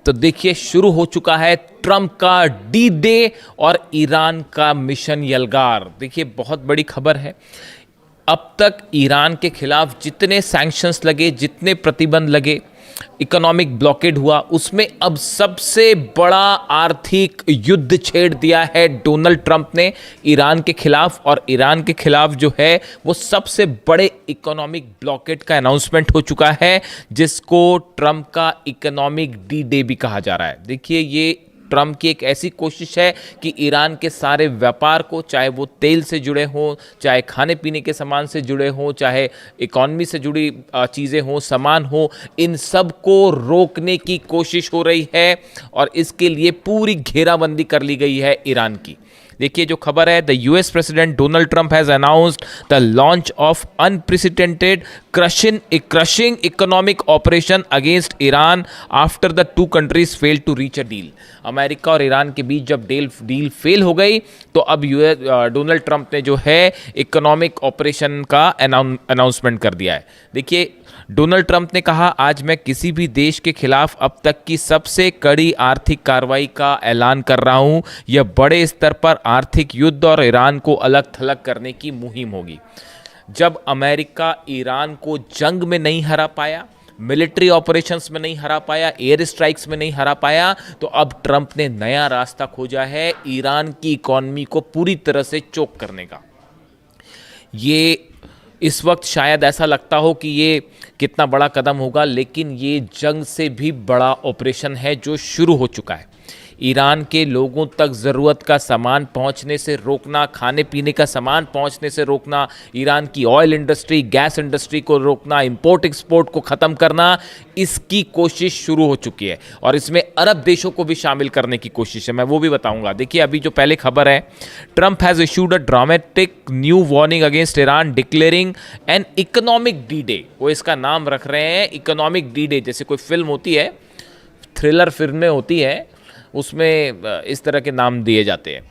तो देखिए शुरू हो चुका है ट्रंप का डी डे और ईरान का मिशन यलगार। देखिए बहुत बड़ी खबर है। अब तक ईरान के खिलाफ जितने सैंक्शंस लगे, जितने प्रतिबंध लगे, इकोनॉमिक ब्लॉकेड हुआ, उसमें अब सबसे बड़ा आर्थिक युद्ध छेड़ दिया है डोनाल्ड ट्रंप ने ईरान के खिलाफ। और ईरान के खिलाफ जो है वो सबसे बड़े इकोनॉमिक ब्लॉकेड का अनाउंसमेंट हो चुका है, जिसको ट्रंप का इकोनॉमिक डी डे भी कहा जा रहा है। देखिए ये ट्रंप की एक ऐसी कोशिश है कि ईरान के सारे व्यापार को, चाहे वो तेल से जुड़े हों, चाहे खाने पीने के सामान से जुड़े हों, चाहे इकॉनमी से जुड़ी चीज़ें हों, सामान हो, इन सब को रोकने की कोशिश हो रही है और इसके लिए पूरी घेराबंदी कर ली गई है ईरान की। देखिए जो खबर है, the US president Donald Trump has announced the launch of unprecedented crushing economic operation against Iran after the two countries fail to reach a deal. America और ईरान के बीच जब डील फेल हो गई तो अब डोनाल्ड ट्रंप ने जो है इकोनॉमिक ऑपरेशन का अनाउंसमेंट कर दिया है। देखिए डोनाल्ड ट्रंप ने कहा, आज मैं किसी भी देश के खिलाफ अब तक की सबसे कड़ी आर्थिक कार्रवाई का ऐलान कर रहा हूं। यह बड़े स्तर पर आर्थिक युद्ध और ईरान को अलग थलग करने की मुहिम होगी। जब अमेरिका ईरान को जंग में नहीं हरा पाया, मिलिट्री ऑपरेशंस में नहीं हरा पाया, एयर स्ट्राइक्स में नहीं हरा पाया, तो अब ट्रंप ने नया रास्ता खोजा है ईरान की इकॉनमी को पूरी तरह से चोक करने का। ये इस वक्त शायद ऐसा लगता हो कि ये कितना बड़ा कदम होगा, लेकिन ये जंग से भी बड़ा ऑपरेशन है जो शुरू हो चुका है। ईरान के लोगों तक ज़रूरत का सामान पहुंचने से रोकना, खाने पीने का सामान पहुंचने से रोकना, ईरान की ऑयल इंडस्ट्री, गैस इंडस्ट्री को रोकना, इंपोर्ट एक्सपोर्ट को ख़त्म करना, इसकी कोशिश शुरू हो चुकी है और इसमें अरब देशों को भी शामिल करने की कोशिश है। मैं वो भी बताऊंगा। देखिए अभी जो पहले खबर है, Trump has issued a dramatic new warning against Iran declaring an economic D day. वो इसका नाम रख रहे हैं इकोनॉमिक डी डे। जैसे कोई फिल्म होती है, थ्रिलर फिल्में होती है, उसमें इस तरह के नाम दिए जाते हैं।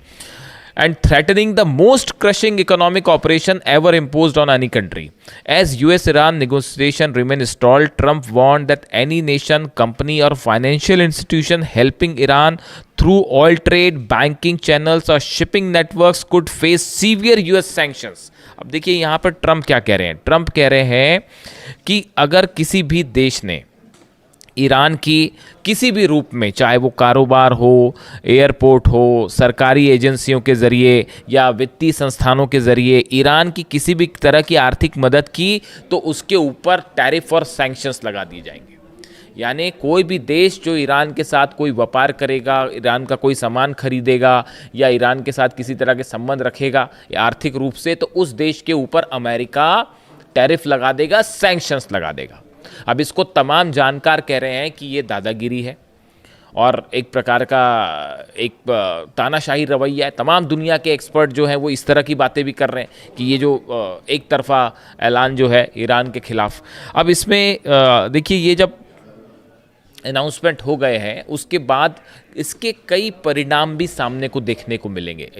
And threatening the most crushing economic operation ever imposed on any country as US Iran negotiation remain stalled. Trump warned that any nation, company और financial institution helping Iran through oil trade, banking channels और shipping networks could face severe US sanctions. अब देखिए यहाँ पर Trump क्या कह रहे हैं। ट्रंप कह रहे हैं कि अगर किसी भी देश ने ईरान की किसी भी रूप में, चाहे वो कारोबार हो, एयरपोर्ट हो, सरकारी एजेंसियों के ज़रिए या वित्तीय संस्थानों के ज़रिए ईरान की किसी भी तरह की आर्थिक मदद की, तो उसके ऊपर टैरिफ और सैंक्शंस लगा दिए जाएंगे। यानी कोई भी देश जो ईरान के साथ कोई व्यापार करेगा, ईरान का कोई सामान खरीदेगा या ईरान के साथ किसी तरह के संबंध रखेगा आर्थिक रूप से, तो उस देश के ऊपर अमेरिका टैरिफ लगा देगा, सैंक्शंस लगा देगा। अब इसको तमाम जानकार कह रहे हैं कि ये दादागिरी है और एक प्रकार का एक तानाशाही रवैया है। तमाम दुनिया के एक्सपर्ट जो हैं वो इस तरह की बातें भी कर रहे हैं कि ये जो एक तरफा ऐलान जो है ईरान के खिलाफ। अब इसमें देखिए ये जब अनाउंसमेंट हो गए हैं, उसके बाद इसके कई परिणाम भी सामने को देखने को मिलेंगे।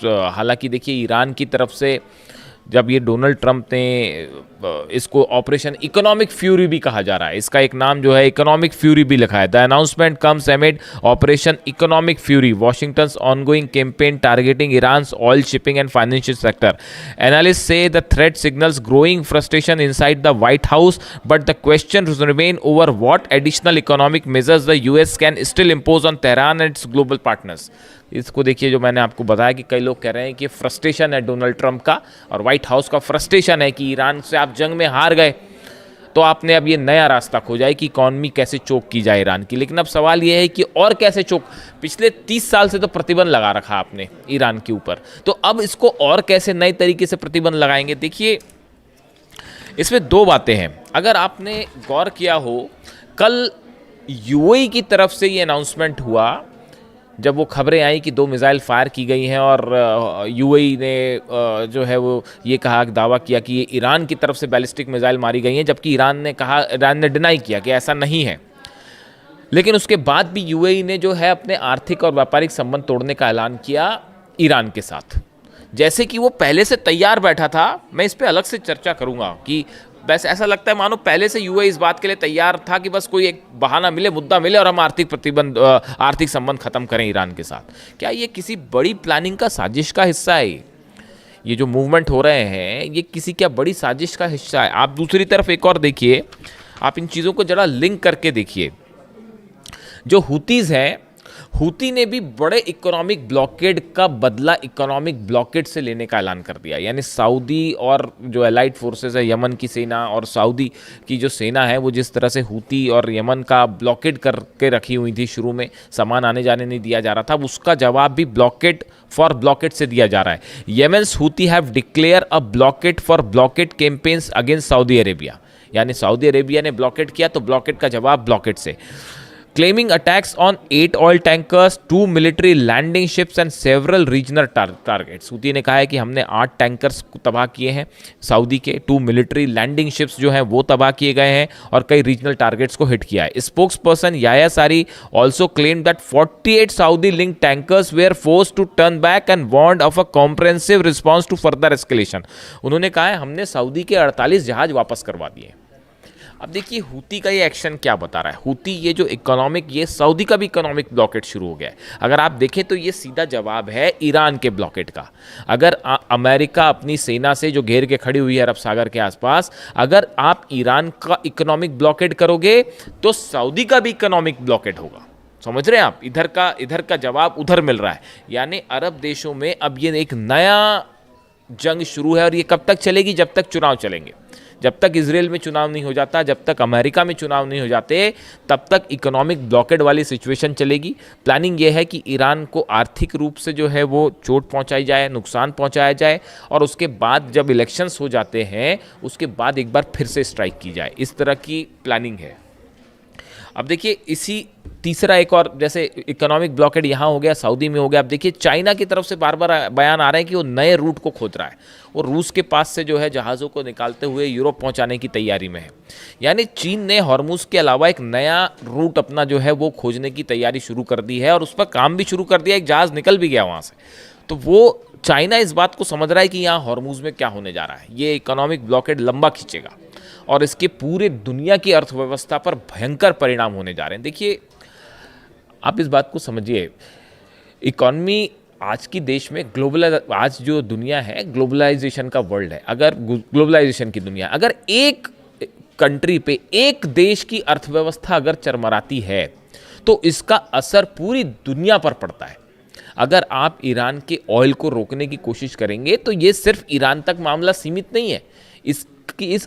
हालांकि देखिए ईरान की तरफ से जब ये डोनाल्ड ट्रंप ने इसको ऑपरेशन इकोनॉमिक फ्यूरी भी कहा जा रहा है, इसका एक नाम जो है इकोनॉमिक फ्यूरी भी लिखा है। The announcement comes amid operation economic fury, Washington's ongoing campaign targeting Iran's oil shipping and financial sector. Analyst say the threat signals growing frustration inside the White House, but the question remain over what additional economic measures the US can still impose on Tehran and its global partners. इसको देखिए, जो मैंने आपको बताया कि कई लोग कह रहे हैं कि फ्रस्ट्रेशन है डोनाल्ड ट्रंप का और व्हाइट हाउस का फ्रस्ट्रेशन है कि ईरान से आप जंग में हार गए तो आपने अब ये नया रास्ता खोजा है कि इकॉनमी कैसे चोक की जाए ईरान की। लेकिन अब सवाल ये है कि और कैसे चोक, पिछले 30 साल से तो प्रतिबंध लगा रखा आपने ईरान के ऊपर, तो अब इसको और कैसे नए तरीके से प्रतिबंध लगाएंगे। देखिए इसमें दो बातें हैं। अगर आपने गौर किया हो, कल यूएई की तरफ से ये अनाउंसमेंट हुआ जब वो खबरें आई कि 2 मिसाइल फायर की गई हैं और यूएई ने जो है वो ये कहा, दावा किया कि ये ईरान की तरफ से बैलिस्टिक मिसाइल मारी गई हैं, जबकि ईरान ने डिनाई किया कि ऐसा नहीं है। लेकिन उसके बाद भी यूएई ने जो है अपने आर्थिक और व्यापारिक संबंध तोड़ने का ऐलान किया ईरान के साथ, जैसे कि वो पहले से तैयार बैठा था। मैं इस पर अलग से चर्चा करूंगा कि बस ऐसा लगता है मानो पहले से यूएई इस बात के लिए तैयार था कि बस कोई एक बहाना मिले, मुद्दा मिले और हम आर्थिक संबंध खत्म करें ईरान के साथ। क्या ये किसी बड़ी प्लानिंग का, साजिश का हिस्सा है? ये जो मूवमेंट हो रहे हैं ये किसी क्या बड़ी साजिश का हिस्सा है? आप दूसरी तरफ एक और देखिए, आप इन चीज़ों को जरा लिंक करके देखिए। जो हुतीज़ हैं, हुती ने भी बड़े इकोनॉमिक ब्लॉकेड का बदला इकोनॉमिक ब्लॉकेड से लेने का ऐलान कर दिया। यानी सऊदी और जो एलाइड फोर्सेस है, यमन की सेना और सऊदी की जो सेना है, वो जिस तरह से हुती और यमन का ब्लॉकेड करके रखी हुई थी, शुरू में सामान आने जाने नहीं दिया जा रहा था, उसका जवाब भी ब्लॉकेड फॉर ब्लॉकेड से दिया जा रहा है। येमेन्स हुती have declare a blockade for blockade campaigns against Saudi Arabia. यानी सऊदी अरेबिया ने ब्लॉकेड किया तो ब्लॉकेड का जवाब ब्लॉकेड से। Claiming attacks on 8 oil tankers, 2 military landing ships and several regional targets। Houthi ने कहा है कि हमने 8 टैंकर्स तबाह किए हैं सऊदी के, 2 मिलिट्री लैंडिंग शिप्स जो हैं वो तबाह किए गए हैं और कई रीजनल टारगेट्स को हिट किया है। Spokes person Yahya Saree also claim that 48 Saudi link tankers were forced to turn back and warned of a comprehensive response to further escalation. उन्होंने कहा है हमने सऊदी के 48 जहाज वापस करवा दिए। अब देखिए हूती का ये एक्शन क्या बता रहा है। हूती ये जो इकोनॉमिक, ये सऊदी का भी इकोनॉमिक ब्लॉकेट शुरू हो गया है। अगर आप देखें तो ये सीधा जवाब है ईरान के ब्लॉकेट का। अगर अमेरिका अपनी सेना से जो घेर के खड़ी हुई है अरब सागर के आसपास, अगर आप ईरान का इकोनॉमिक ब्लॉकेट करोगे तो सऊदी का भी इकोनॉमिक ब्लॉकेट होगा। समझ रहे हैं आप? इधर का जवाब उधर मिल रहा है। यानी अरब देशों में अब ये एक नया जंग शुरू है और ये कब तक चलेगी? जब तक चुनाव चलेंगे। जब तक इजराइल में चुनाव नहीं हो जाता, जब तक अमेरिका में चुनाव नहीं हो जाते, तब तक इकोनॉमिक ब्लॉकेड वाली सिचुएशन चलेगी। प्लानिंग ये है कि ईरान को आर्थिक रूप से जो है वो चोट पहुंचाई जाए, नुकसान पहुंचाया जाए और उसके बाद जब इलेक्शंस हो जाते हैं उसके बाद एक बार फिर से स्ट्राइक की जाए। इस तरह की प्लानिंग है। अब देखिए इसी तीसरा एक और, जैसे इकोनॉमिक ब्लॉकेड यहाँ हो गया, सऊदी में हो गया। अब देखिए चाइना की तरफ से बार बार बयान आ रहे हैं कि वो नए रूट को खोज रहा है। वो रूस के पास से जो है जहाज़ों को निकालते हुए यूरोप पहुँचाने की तैयारी में है। यानी चीन ने हॉर्मुज के अलावा एक नया रूट अपना जो है वो खोजने की तैयारी शुरू कर दी है और उस पर काम भी शुरू कर दिया। एक जहाज़ निकल भी गया वहाँ से। तो वो चाइना इस बात को समझ रहा है कि यहाँ हॉर्मुज में क्या होने जा रहा है। ये इकोनॉमिक ब्लॉकेड लंबा खींचेगा और इसके पूरे दुनिया की अर्थव्यवस्था पर भयंकर परिणाम होने जा रहे हैं। देखिए आप इस बात को समझिए, इकॉनमी आज की देश में आज जो दुनिया है ग्लोबलाइजेशन का वर्ल्ड है। अगर ग्लोबलाइजेशन की दुनिया, अगर एक कंट्री पे, एक देश की अर्थव्यवस्था अगर चरमराती है तो इसका असर पूरी दुनिया पर पड़ता है। अगर आप ईरान के ऑयल को रोकने की कोशिश करेंगे तो ये सिर्फ ईरान तक मामला सीमित नहीं है। इस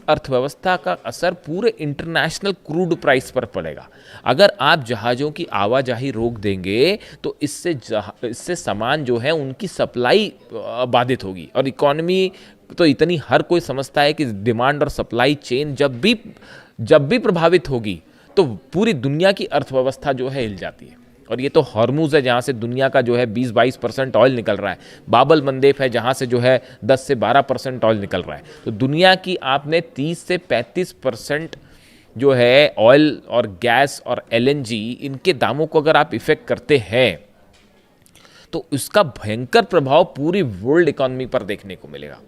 अर्थव्यवस्था का असर पूरे इंटरनेशनल क्रूड प्राइस पर पड़ेगा। अगर आप जहाज़ों की आवाजाही रोक देंगे तो इससे सामान जो है उनकी सप्लाई बाधित होगी। और इकॉनमी तो इतनी, हर कोई समझता है कि डिमांड और सप्लाई चेन जब भी प्रभावित होगी तो पूरी दुनिया की अर्थव्यवस्था जो है हिल जाती है। और ये तो हॉर्मुज है जहाँ से दुनिया का जो है 20-22% ऑयल निकल रहा है। बाबल मंदेब है जहाँ से जो है 10 से 12% ऑयल निकल रहा है। तो दुनिया की आपने 30 से 35% जो है ऑयल और गैस और एलएनजी, इनके दामों को अगर आप इफेक्ट करते हैं तो इसका भयंकर प्रभाव पूरी वर्ल्ड इकॉनमी पर देखने को मिलेगा।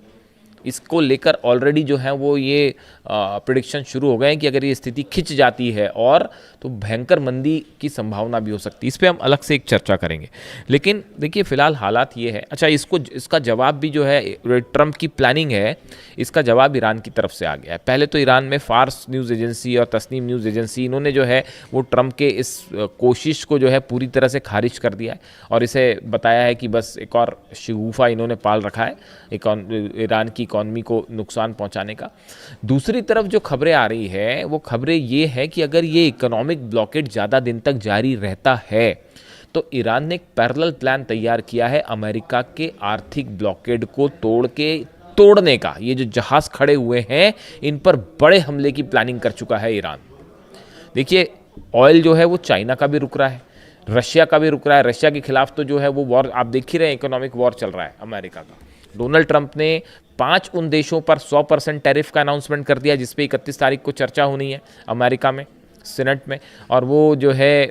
इसको लेकर ऑलरेडी जो है वो ये प्रेडिक्शन शुरू हो गए हैं कि अगर ये स्थिति खिंच जाती है और तो भयंकर मंदी की संभावना भी हो सकती है। इस पे हम अलग से एक चर्चा करेंगे। लेकिन देखिए फिलहाल हालात ये है। अच्छा, इसका जवाब भी जो है ट्रंप की प्लानिंग है, इसका जवाब ईरान की तरफ से आ गया है। पहले तो ईरान में फार्स न्यूज़ एजेंसी और तस्नीम न्यूज़ एजेंसी, इन्होंने जो है वो ट्रंप के इस कोशिश को जो है पूरी तरह से खारिज कर दिया है और इसे बताया है कि बस एक और शगुफा इन्होंने पाल रखा है ईरान की इकॉनमी को नुकसान पहुंचाने का। दूसरी तरफ जो खबरें आ रही है वो खबरें ये है कि अगर ये इकोनॉमिक ब्लॉकेड ज़्यादा दिन तक जारी रहता है तो ईरान ने एक पैरेलल प्लान तैयार किया है अमेरिका के आर्थिक ब्लॉकेड को तोड़ने का। ये जो जहाज़ खड़े हुए हैं इन पर बड़े हमले की प्लानिंग कर चुका है ईरान। देखिए ऑयल जो है वो चाइना का भी रुक रहा है, रशिया का भी रुक रहा है। रशिया के खिलाफ तो जो है वो वॉर आप देख ही रहे हैं, इकोनॉमिक वॉर चल रहा है अमेरिका का। डोनाल्ड ट्रंप ने 5 उन देशों पर 100% टैरिफ का अनाउंसमेंट कर दिया जिस पे 31 तारीख को चर्चा होनी है अमेरिका में, सीनेट में। और वो जो है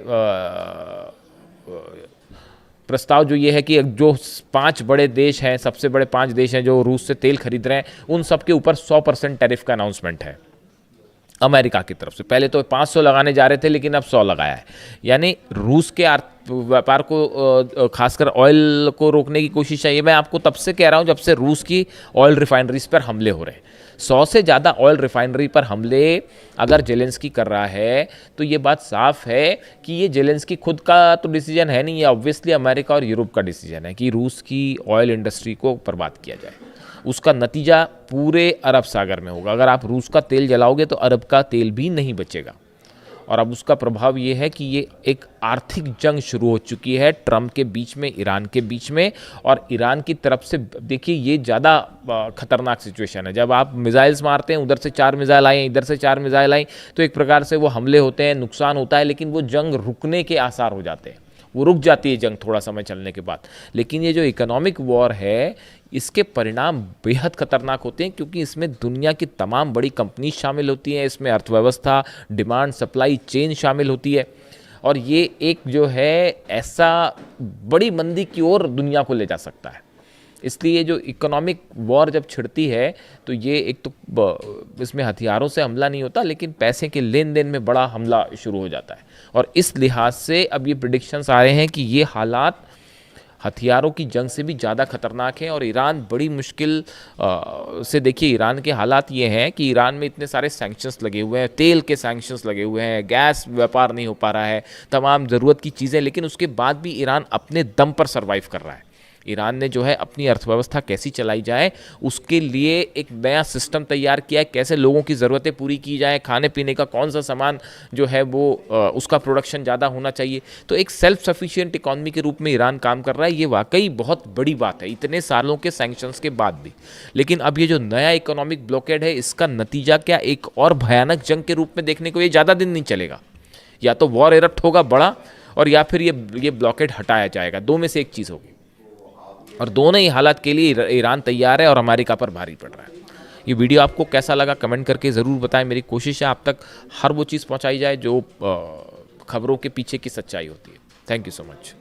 प्रस्ताव जो ये है कि जो 5 बड़े देश हैं, सबसे बड़े 5 देश हैं जो रूस से तेल खरीद रहे हैं, उन सब के ऊपर 100% टैरिफ का अनाउंसमेंट है अमेरिका की तरफ से। पहले तो 500 लगाने जा रहे थे, लेकिन अब 100 लगाया है। यानी रूस के व्यापार को, खासकर ऑयल को रोकने की कोशिश है। ये मैं आपको तब से कह रहा हूँ जब से रूस की ऑयल रिफाइनरीज पर हमले हो रहे हैं। 100 से ज़्यादा ऑयल रिफाइनरी पर हमले अगर जेलेंस्की कर रहा है तो ये बात साफ है कि ये जेलेंस्की खुद का तो डिसीजन है नहीं, ये ऑब्वियसली अमेरिका और यूरोप का डिसीजन है कि रूस की ऑयल इंडस्ट्री को बर्बाद किया जाए। उसका नतीजा पूरे अरब सागर में होगा। अगर आप रूस का तेल जलाओगे तो अरब का तेल भी नहीं बचेगा। और अब उसका प्रभाव ये है कि ये एक आर्थिक जंग शुरू हो चुकी है ट्रंप के बीच में, ईरान के बीच में। और ईरान की तरफ से देखिए ये ज़्यादा खतरनाक सिचुएशन है। जब आप मिसाइल्स मारते हैं, उधर से 4 मिसाइल आए, इधर से 4 मिसाइल आई, तो एक प्रकार से वो हमले होते हैं, नुकसान होता है, लेकिन वो जंग रुकने के आसार हो जाते हैं। वो रुक जाती है जंग थोड़ा समय चलने के बाद। लेकिन ये जो इकोनॉमिक वॉर है, इसके परिणाम बेहद खतरनाक होते हैं, क्योंकि इसमें दुनिया की तमाम बड़ी कंपनी शामिल होती हैं, इसमें अर्थव्यवस्था, डिमांड सप्लाई चेन शामिल होती है। और ये एक जो है ऐसा बड़ी मंदी की ओर दुनिया को ले जा सकता है। इसलिए जो इकोनॉमिक वॉर जब छिड़ती है तो ये एक तो इसमें हथियारों से हमला नहीं होता, लेकिन पैसे के लेन देन में बड़ा हमला शुरू हो जाता है। और इस लिहाज से अब ये प्रेडिक्शंस आ रहे हैं कि ये हालात हथियारों की जंग से भी ज़्यादा खतरनाक है। और ईरान बड़ी मुश्किल से, देखिए ईरान के हालात ये हैं कि ईरान में इतने सारे सैंक्शंस लगे हुए हैं, तेल के सैंक्शंस लगे हुए हैं, गैस व्यापार नहीं हो पा रहा है, तमाम ज़रूरत की चीज़ें, लेकिन उसके बाद भी ईरान अपने दम पर सर्वाइव कर रहा है। ईरान ने जो है अपनी अर्थव्यवस्था कैसी चलाई जाए उसके लिए एक नया सिस्टम तैयार किया है, कैसे लोगों की ज़रूरतें पूरी की जाए, खाने पीने का कौन सा सामान जो है वो उसका प्रोडक्शन ज़्यादा होना चाहिए। तो एक सेल्फ सफिशिएंट इकॉनमी के रूप में ईरान काम कर रहा है। ये वाकई बहुत बड़ी बात है इतने सालों के सैंक्शंस के बाद भी। लेकिन अब ये जो नया इकोनॉमिक ब्लॉकेड है, इसका नतीजा क्या एक और भयानक जंग के रूप में देखने को ये ज़्यादा दिन नहीं चलेगा। या तो वॉर इरप्ट होगा बड़ा, और या फिर ये ब्लॉकेड हटाया जाएगा। दो में से एक चीज़ होगी। और दोनों ही हालात के लिए ईरान तैयार है और अमेरिका पर भारी पड़ रहा है। ये वीडियो आपको कैसा लगा कमेंट करके ज़रूर बताएं। मेरी कोशिश है आप तक हर वो चीज़ पहुंचाई जाए जो खबरों के पीछे की सच्चाई होती है। Thank you so much.